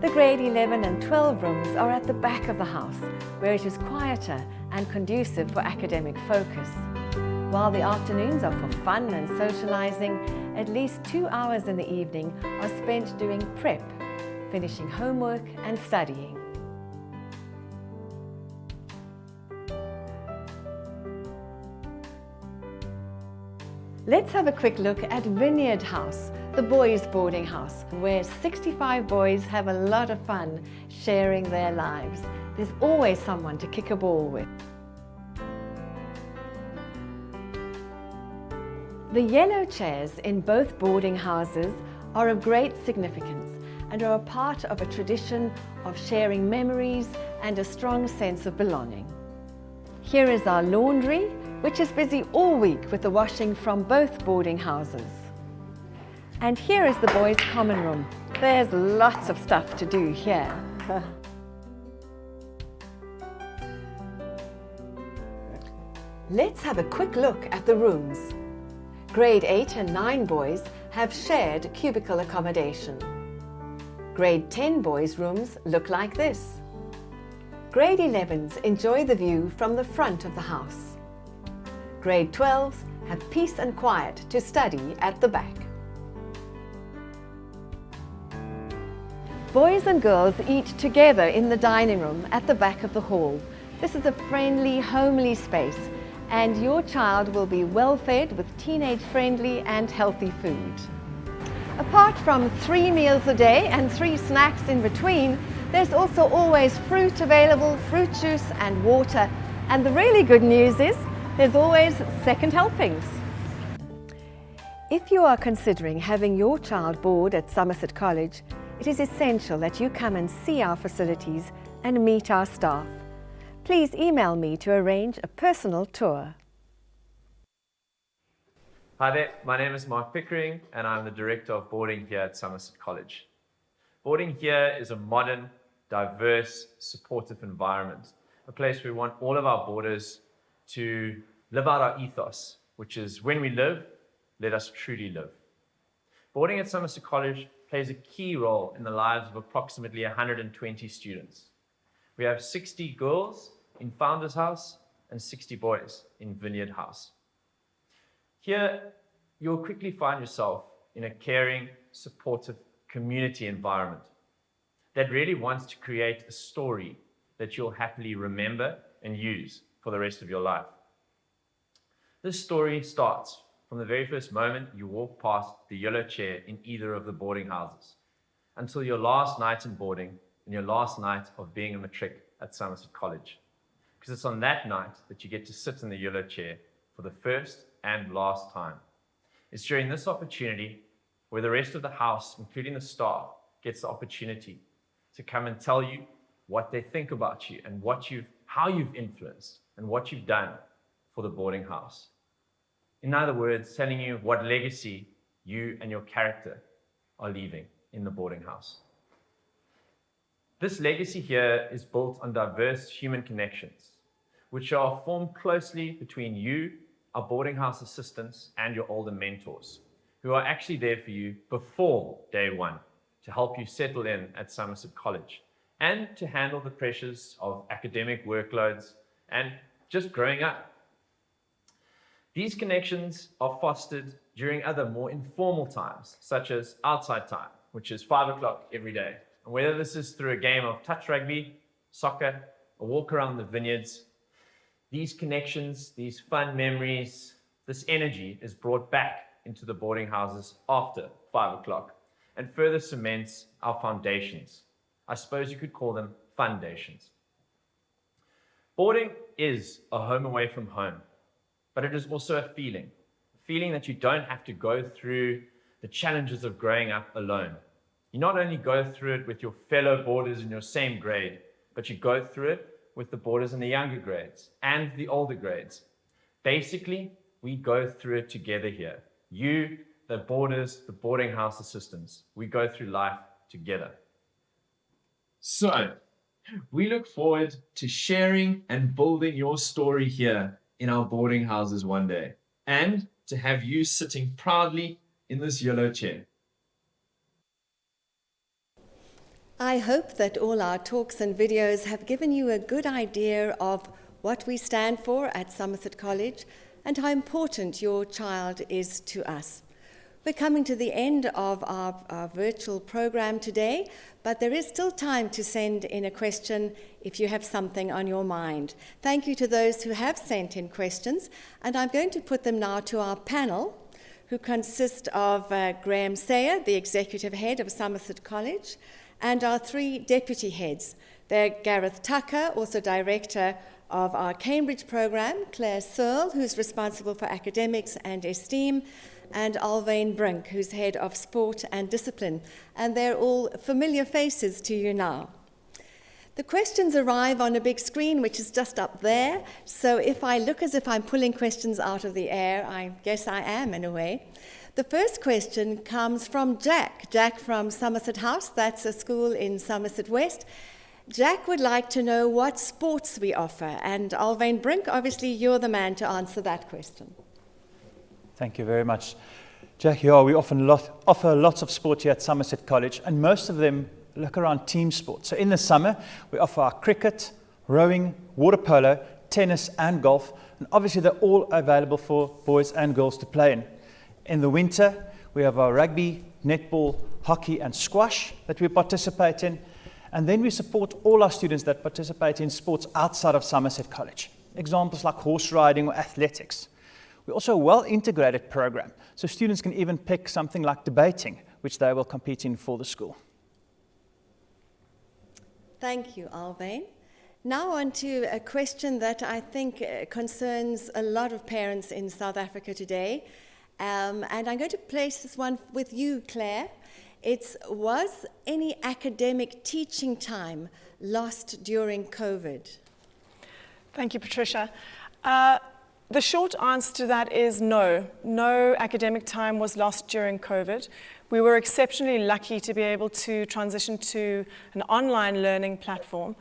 The grade 11 and 12 rooms are at the back of the house, where it is quieter and conducive for academic focus. While the afternoons are for fun and socializing, at least 2 hours in the evening are spent doing prep, finishing homework and studying. Let's have a quick look at Vineyard House, the boys' boarding house, where 65 boys have a lot of fun sharing their lives. There's always someone to kick a ball with. The yellow chairs in both boarding houses are of great significance and are a part of a tradition of sharing memories and a strong sense of belonging. Here is our laundry, which is busy all week with the washing from both boarding houses. And here is the boys' common room. There's lots of stuff to do here. Let's have a quick look at the rooms. Grade 8 and 9 boys have shared cubicle accommodation. Grade 10 boys' rooms look like this. Grade 11s enjoy the view from the front of the house. Grade 12s have peace and quiet to study at the back. Boys and girls eat together in the dining room at the back of the hall. This is a friendly, homely space, and your child will be well fed with teenage-friendly and healthy food. Apart from 3 meals a day and 3 snacks in between, there's also always fruit available, fruit juice and water. And the really good news is there's always second helpings. If you are considering having your child board at Somerset College, it is essential that you come and see our facilities and meet our staff. Please email me to arrange a personal tour. Hi there, my name is Mark Pickering and I'm the Director of Boarding here at Somerset College. Boarding here is a modern, diverse, supportive environment, a place where we want all of our boarders to live out our ethos, which is when we live, let us truly live. Boarding at Somerset College plays a key role in the lives of approximately 120 students. We have 60 girls in Founders House and 60 boys in Vineyard House. Here, you'll quickly find yourself in a caring, supportive community environment that really wants to create a story that you'll happily remember and use for the rest of your life. This story starts from the very first moment you walk past the yellow chair in either of the boarding houses until your last night in boarding and your last night of being a matric at Somerset College. Because it's on that night that you get to sit in the yellow chair for the first and last time. It's during this opportunity where the rest of the house, including the staff, gets the opportunity to come and tell you what they think about you and how you've influenced and what you've done for the boarding house. In other words, telling you what legacy you and your character are leaving in the boarding house. This legacy here is built on diverse human connections, which are formed closely between you, our boarding house assistants, and your older mentors, who are actually there for you before day one to help you settle in at Somerset College and to handle the pressures of academic workloads and just growing up. These connections are fostered during other more informal times, such as outside time, which is 5 o'clock every day. And whether this is through a game of touch rugby, soccer, a walk around the vineyards, these connections, these fun memories, this energy is brought back into the boarding houses after 5 o'clock and further cements our foundations. I suppose you could call them fundations. Boarding is a home away from home, but it is also a feeling that you don't have to go through the challenges of growing up alone. You not only go through it with your fellow boarders in your same grade, but you go through it with the boarders in the younger grades and the older grades. Basically, we go through it together here. You, the boarders, the boarding house assistants, we go through life together. So, we look forward to sharing and building your story here in our boarding houses one day, and to have you sitting proudly in this yellow chair. I hope that all our talks and videos have given you a good idea of what we stand for at Somerset College and how important your child is to us. We're coming to the end of our virtual program today, but there is still time to send in a question if you have something on your mind. Thank you to those who have sent in questions, and I'm going to put them now to our panel, who consist of Graham Sayer, the Executive Head of Somerset College, and our 3 deputy heads. They're Gareth Tucker, also Director of our Cambridge program, Claire Searle, who's responsible for academics and esteem, and Alvain Brink, who's Head of Sport and Discipline. And they're all familiar faces to you now. The questions arrive on a big screen, which is just up there. So if I look as if I'm pulling questions out of the air, I guess I am in a way. The first question comes from Jack from Somerset House. That's a school in Somerset West. Jack would like to know what sports we offer. And Alvain Brink, obviously you're the man to answer that question. Thank you very much. Jack, yeah, we offer lots of sport here at Somerset College, and most of them look around team sports. So in the summer, we offer our cricket, rowing, water polo, tennis and golf, and obviously they're all available for boys and girls to play in. In the winter, we have our rugby, netball, hockey and squash that we participate in. And then we support all our students that participate in sports outside of Somerset College. Examples like horse riding or athletics. We're also a well-integrated program, so students can even pick something like debating, which they will compete in for the school. Thank you, Alvain. Now on to a question that I think concerns a lot of parents in South Africa today. And I'm going to place this one with you, Claire. Was any academic teaching time lost during COVID? Thank you, Patricia. The short answer to that is no. No academic time was lost during COVID. We were exceptionally lucky to be able to transition to an online learning platform.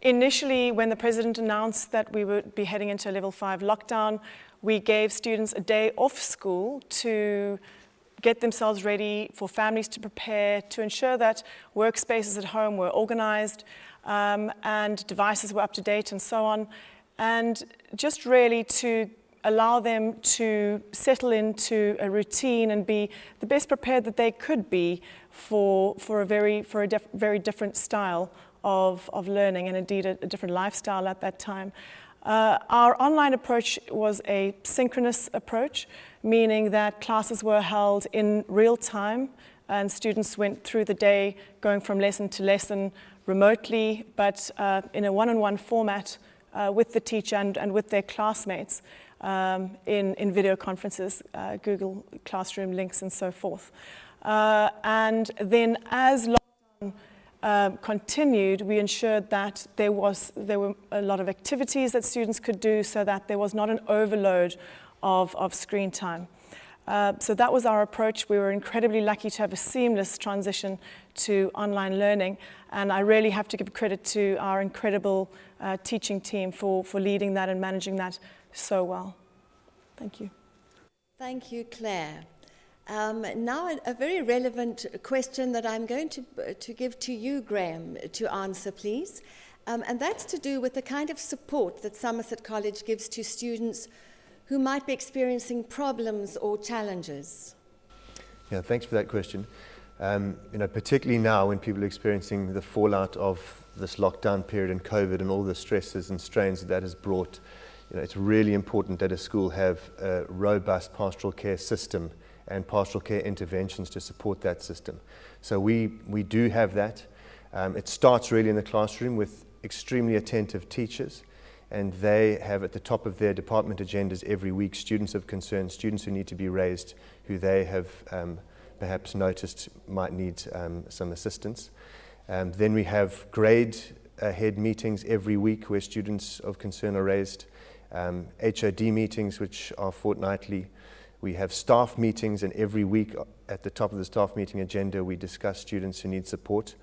Initially, when the president announced that we would be heading into a level 5 lockdown, we gave students a day off school to get themselves ready, for families to prepare, to ensure that workspaces at home were organized and devices were up to date and so on. And just really to allow them to settle into a routine and be the best prepared that they could be for a very different style of learning, and indeed a different lifestyle at that time. Our online approach was a synchronous approach, meaning that classes were held in real time and students went through the day going from lesson to lesson remotely, but in a one-on-one format with the teacher and with their classmates in video conferences, Google Classroom links and so forth. And then as lockdown continued, we ensured that there were a lot of activities that students could do so that there was not an overload of screen time. So that was our approach. We were incredibly lucky to have a seamless transition to online learning, and I really have to give credit to our incredible teaching team for leading that and managing that so well. Thank you. Thank you, Claire. Now, a very relevant question that I'm going to give to you, Graham, to answer, please. And that's to do with the kind of support that Somerset College gives to students who might be experiencing problems or challenges. Yeah, thanks for that question. Particularly now when people are experiencing the fallout of this lockdown period and COVID and all the stresses and strains that has brought, it's really important that a school have a robust pastoral care system and pastoral care interventions to support that system. So we do have that. It starts really in the classroom with extremely attentive teachers, and they have at the top of their department agendas every week students of concern, students who need to be raised, who they have perhaps noticed might need some assistance. Then we have grade head meetings every week where students of concern are raised, HOD meetings which are fortnightly. We have staff meetings, and every week at the top of the staff meeting agenda we discuss students who need support.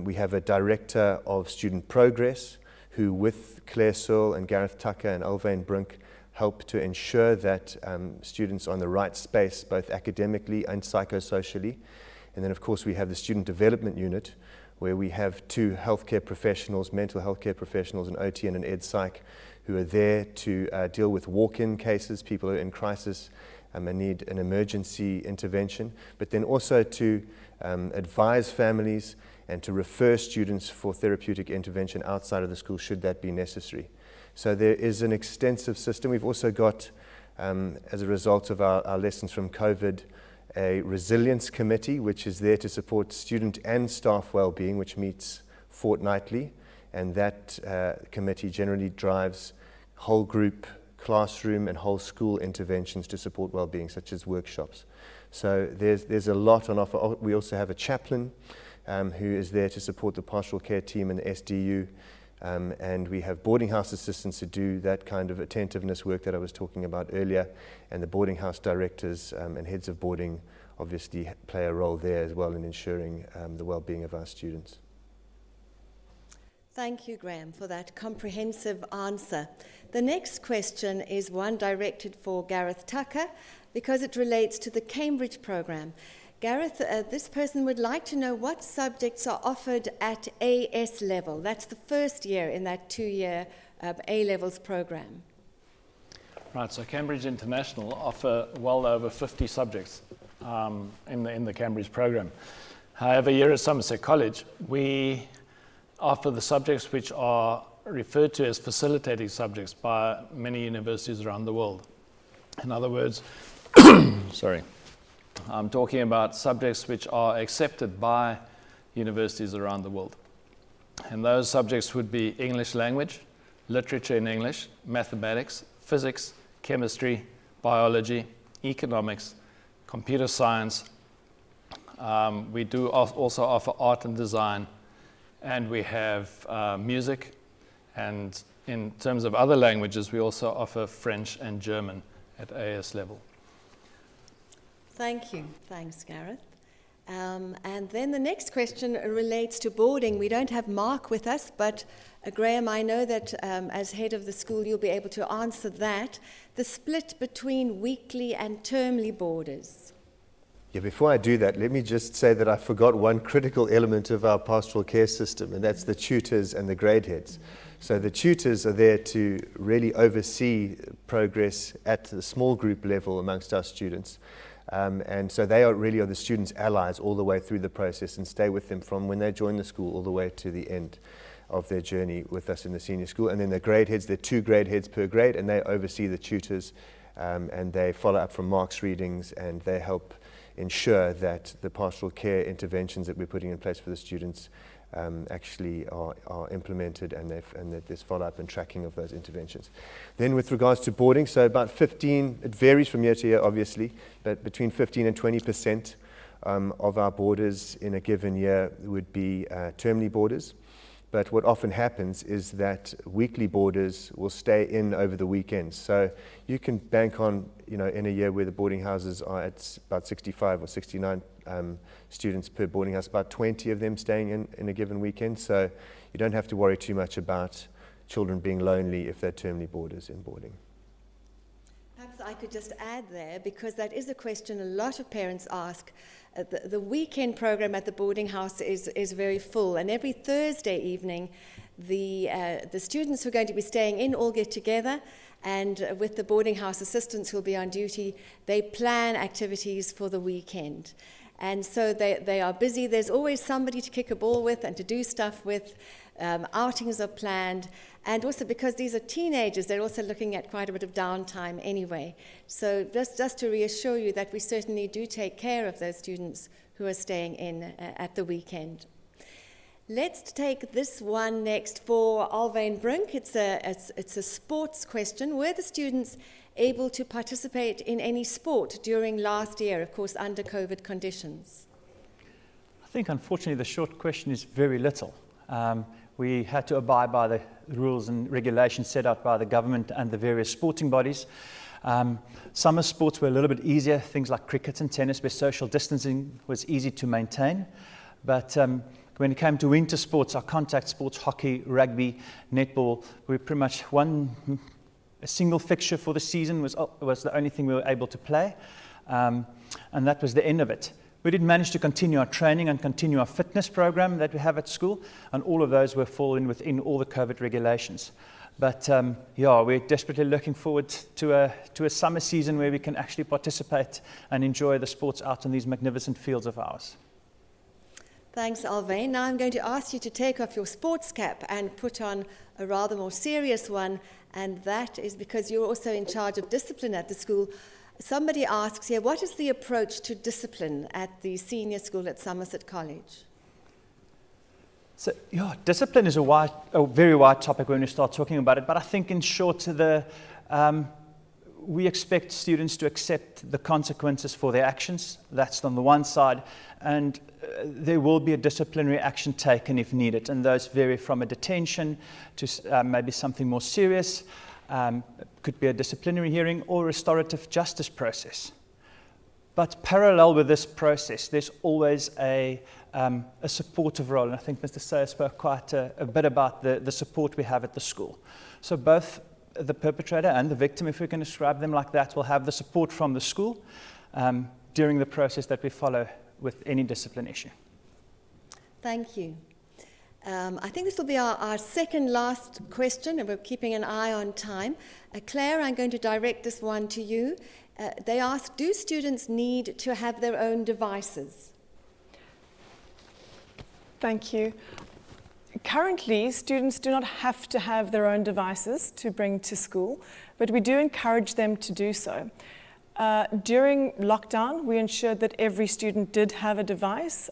We have a director of student progress who, with Claire Searle and Gareth Tucker and Elvain Brink, help to ensure that students are in the right space, both academically and psychosocially. And then, of course, we have the student development unit, where we have 2 healthcare professionals, mental health care professionals, an OT and an ed psych, who are there to deal with walk-in cases, people who are in crisis and need an emergency intervention, but then also to advise families and to refer students for therapeutic intervention outside of the school should that be necessary. So there is an extensive system. We've also got, as a result of our lessons from COVID, a resilience committee which is there to support student and staff well-being, which meets fortnightly, and that committee generally drives whole group, classroom and whole school interventions to support well-being, such as workshops. So there's a lot on offer. We also have a chaplain who is there to support the pastoral care team and the SDU, and we have boarding house assistants who do that kind of attentiveness work that I was talking about earlier, and the boarding house directors and heads of boarding obviously play a role there as well in ensuring the well-being of our students. Thank you, Graham, for that comprehensive answer. The next question is one directed for Gareth Tucker because it relates to the Cambridge program. Gareth, this person would like to know what subjects are offered at AS level. That's the first year in that 2-year A-levels program. Right, so Cambridge International offer well over 50 subjects in the Cambridge program. However, here at Somerset College, we offer the subjects which are referred to as facilitating subjects by many universities around the world. In other words, I'm talking about subjects which are accepted by universities around the world. And those subjects would be English language, literature in English, mathematics, physics, chemistry, biology, economics, computer science. We do also offer art and design, and we have music. And in terms of other languages, we also offer French and German at AS level. Thank you. Thanks, Gareth. And then the next question relates to boarding. We don't have Mark with us, but Graham, I know that as head of the school, you'll be able to answer that. The split between weekly and termly boarders. Yeah, before I do that, let me just say that I forgot one critical element of our pastoral care system, and that's the tutors and the grade heads. So the tutors are there to really oversee progress at the small group level amongst our students. And so they are really the students' allies all the way through the process and stay with them from when they join the school all the way to the end of their journey with us in the senior school. And then the grade heads, there are 2 grade heads per grade, and they oversee the tutors, and they follow up from marks readings, and they help ensure that the pastoral care interventions that we're putting in place for the students actually are implemented, and that there's follow-up and tracking of those interventions. Then with regards to boarding, so about 15, it varies from year to year obviously, but between 15 and 20% of our boarders in a given year would be termly boarders. But what often happens is that weekly boarders will stay in over the weekends. So you can bank on, in a year where the boarding houses are at about 65 or 69 students per boarding house, about 20 of them staying in a given weekend. So you don't have to worry too much about children being lonely if they're termly boarders in boarding. Perhaps I could just add there, because that is a question a lot of parents ask. The weekend program at the boarding house is very full, and every Thursday evening, the students who are going to be staying in all get together, and with the boarding house assistants who will be on duty, they plan activities for the weekend. And so they are busy. There's always somebody to kick a ball with and to do stuff with. Outings are planned, and also because these are teenagers, they're also looking at quite a bit of downtime anyway. So just to reassure you that we certainly do take care of those students who are staying in at the weekend. Let's take this one next for Alvain Brink. It's a sports question. Were the students able to participate in any sport during last year, of course, under COVID conditions? I think, unfortunately, the short question is very little. We had to abide by the rules and regulations set out by the government and the various sporting bodies. Summer sports were a little bit easier, things like cricket and tennis, where social distancing was easy to maintain. But when it came to winter sports, our contact sports, hockey, rugby, netball, we pretty much a single fixture for the season was the only thing we were able to play. And that was the end of it. We did manage to continue our training and continue our fitness program that we have at school, and all of those were falling within all the COVID regulations. But we're desperately looking forward to a summer season where we can actually participate and enjoy the sports out in these magnificent fields of ours. Thanks, Alvain. Now I'm going to ask you to take off your sports cap and put on a rather more serious one, and that is because you're also in charge of discipline at the school. Somebody asks here, what is the approach to discipline at the senior school at Somerset College? So, discipline is a very wide topic when we start talking about it, but I think in short, we expect students to accept the consequences for their actions. That's on the one side, and there will be a disciplinary action taken if needed, and those vary from a detention to maybe something more serious. Could be a disciplinary hearing or a restorative justice process. But parallel with this process, there's always a supportive role, and I think Mr. Sayer spoke quite a bit about the support we have at the school. So both the perpetrator and the victim, if we can describe them like that, will have the support from the school during the process that we follow with any discipline issue. Thank you. I think this will be our second last question, and we're keeping an eye on time. Claire, I'm going to direct this one to you. They ask, do students need to have their own devices? Thank you. Currently, students do not have to have their own devices to bring to school, but we do encourage them to do so. During lockdown, we ensured that every student did have a device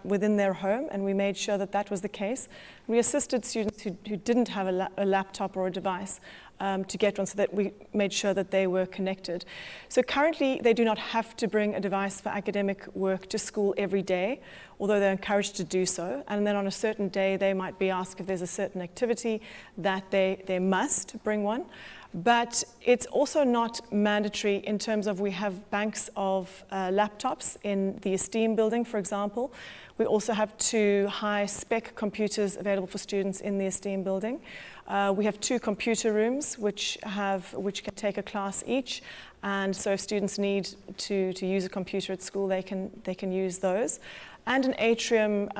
within their home, and we made sure that that was the case. We assisted students who didn't have a laptop or a device to get one, so that we made sure that they were connected. So currently, they do not have to bring a device for academic work to school every day, although they're encouraged to do so. And then on a certain day, they might be asked if there's a certain activity that they must bring one. But it's also not mandatory in terms of we have banks of laptops in the Esteem building, for example. We also have 2 high-spec computers available for students in the Esteem building. We have 2 computer rooms which can take a class each, and so if students need to use a computer at school, they can use those. And an atrium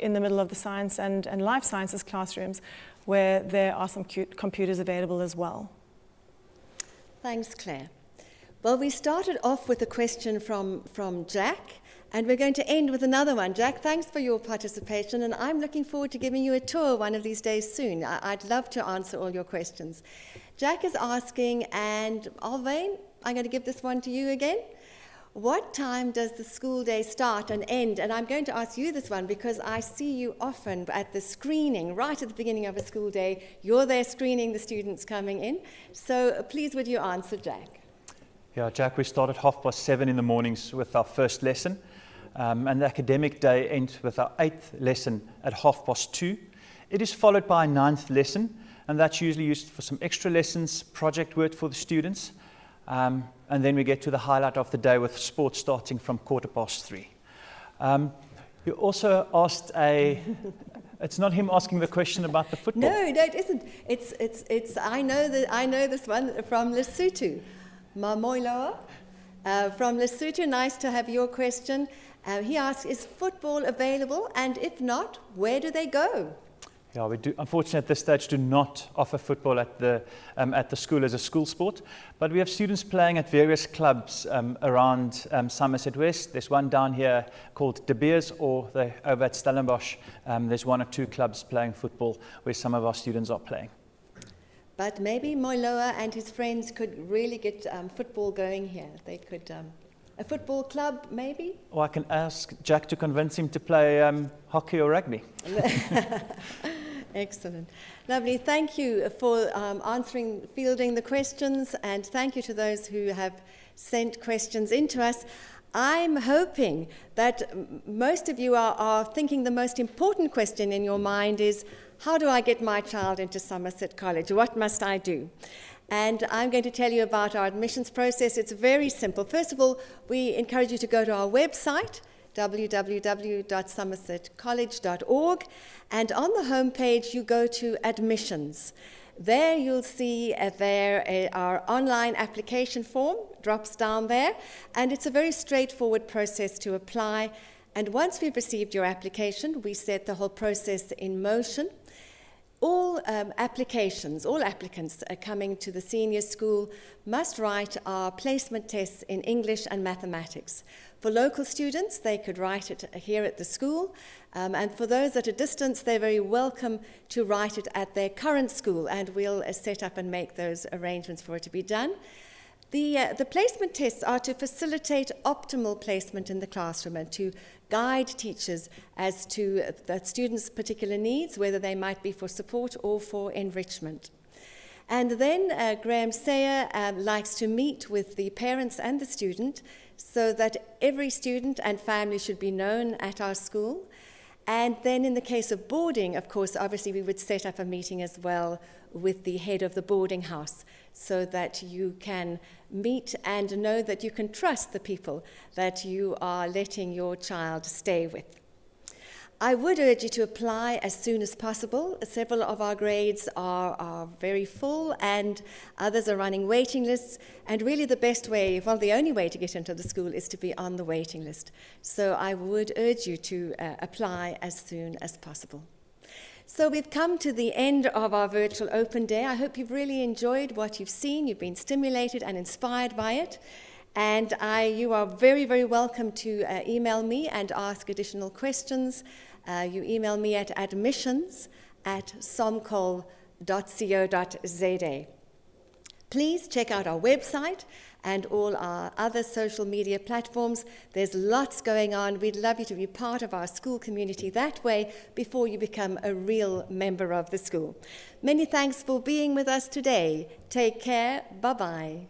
in the middle of the science and life sciences classrooms, where there are some computers available as well. Thanks, Claire. Well, we started off with a question from Jack, and we're going to end with another one. Jack, thanks for your participation, and I'm looking forward to giving you a tour one of these days soon. I'd love to answer all your questions. Jack is asking, and Alvain, I'm going to give this one to you again. What time does the school day start and end? And I'm going to ask you this one because I see you often at the screening, right at the beginning of a school day. You're there screening the students coming in. So please would you answer, Jack? Yeah, Jack, we start at 7:30 in the mornings with our first lesson. And the academic day ends with our 8th lesson at 2:30. It is followed by a 9th lesson, and that's usually used for some extra lessons, project work for the students. And then we get to the highlight of the day with sports starting from 3:15. You also asked it's not him asking the question about the football. No, it isn't. I know this one from Lesotho. Mamoiloa from Lesotho. Nice to have your question. He asks, is football available? And if not, where do they go? Yeah, we do. Unfortunately, at this stage, do not offer football at the school as a school sport. But we have students playing at various clubs around Somerset West. There's one down here called De Beers, or over at Stellenbosch. There's one or two clubs playing football where some of our students are playing. But maybe Moiloa and his friends could really get football going here. They could, a football club maybe? Or I can ask Jack to convince him to play hockey or rugby. Excellent. Lovely. Thank you for fielding the questions, and thank you to those who have sent questions in to us. I'm hoping that most of you are thinking the most important question in your mind is, how do I get my child into Somerset College? What must I do? And I'm going to tell you about our admissions process. It's very simple. First of all, we encourage you to go to our website, www.somersetcollege.org, and on the homepage you go to admissions. There you'll see our online application form drops down there, and it's a very straightforward process to apply. And once we've received your application, we set the whole process in motion. All applicants coming to the senior school must write our placement tests in English and mathematics. For local students, they could write it here at the school, and for those at a distance, they're very welcome to write it at their current school, and we'll set up and make those arrangements for it to be done. The placement tests are to facilitate optimal placement in the classroom and to guide teachers as to the students' particular needs, whether they might be for support or for enrichment. And then Graham Sayer likes to meet with the parents and the student so that every student and family should be known at our school. And then in the case of boarding, of course, obviously we would set up a meeting as well with the head of the boarding house so that you can meet and know that you can trust the people that you are letting your child stay with. I would urge you to apply as soon as possible. Several of our grades are very full and others are running waiting lists, and really the best way, well, the only way to get into the school is to be on the waiting list. So I would urge you to apply as soon as possible. So we've come to the end of our virtual open day. I hope you've really enjoyed what you've seen. You've been stimulated and inspired by it. And you are very, very welcome to email me and ask additional questions. You email me at admissions@somcol.co.za. Please check out our website and all our other social media platforms. There's lots going on. We'd love you to be part of our school community that way before you become a real member of the school. Many thanks for being with us today. Take care. Bye-bye.